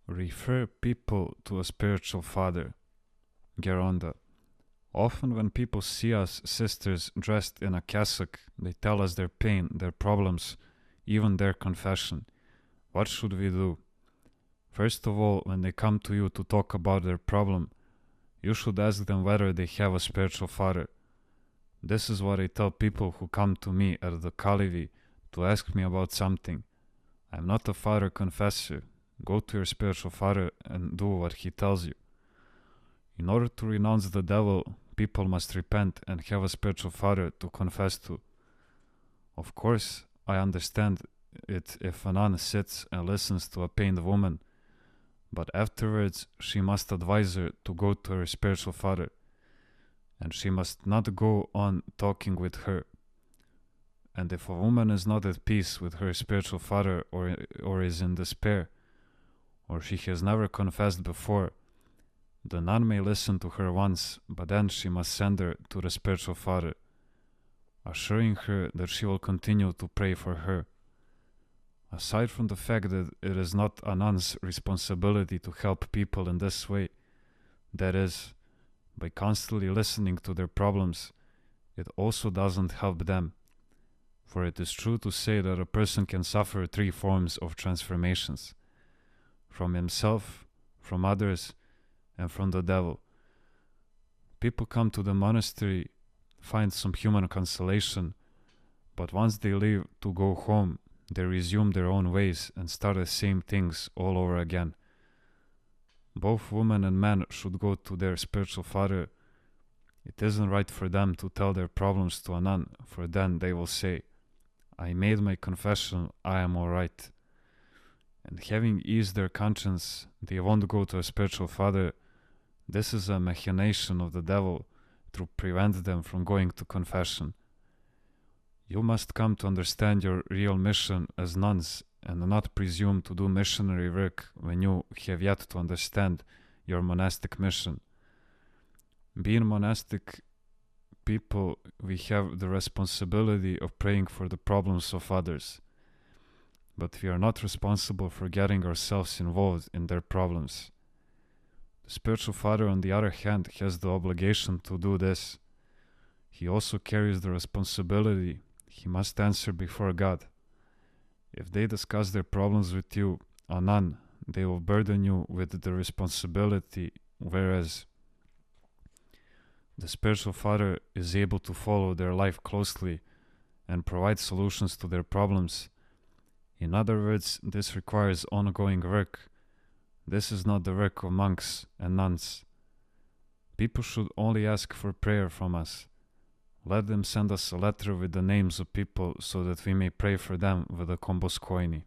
Refer people to a spiritual father. Geronda. Often when people see us sisters dressed in a cassock, they tell us their pain, their problems, even their confession. What should we do? First of all, when they come to you to talk about their problem, you should ask them whether they have a spiritual father. This is what I tell people who come to me at the Kalivi to ask me about something. I am not a father confessor. Go to your spiritual father and do what he tells you. In order to renounce the devil, people must repent and have a spiritual father to confess to. Of course, I understand it if a nun sits and listens to a pained woman, but afterwards she must advise her to go to her spiritual father, and she must not go on talking with her. And if a woman is not at peace with her spiritual father or is in despair, or she has never confessed before, the nun may listen to her once, but then she must send her to the spiritual father, assuring her that she will continue to pray for her. Aside from the fact that it is not a nun's responsibility to help people in this way, that is, by constantly listening to their problems, it also doesn't help them. For it is true to say that a person can suffer 3 forms of transformations: from himself, from others, and from the devil. People come to the monastery, find some human consolation, but once they leave to go home, they resume their own ways and start the same things all over again. Both women and men should go to their spiritual father. It isn't right for them to tell their problems to a nun, for then they will say, "I made my confession, I am all right." And having eased their conscience, they won't go to a spiritual father. This is a machination of the devil to prevent them from going to confession. You must come to understand your real mission as nuns and not presume to do missionary work when you have yet to understand your monastic mission. Being monastic people, we have the responsibility of praying for the problems of others, but we are not responsible for getting ourselves involved in their problems. The spiritual father, on the other hand, has the obligation to do this. He also carries the responsibility. He must answer before God. If they discuss their problems with you, a nun, they will burden you with the responsibility, whereas the spiritual father is able to follow their life closely and provide solutions to their problems. In other words, this requires ongoing work. This is not the work of monks and nuns. People should only ask for prayer from us. Let them send us a letter with the names of people so that we may pray for them with a komboskoini.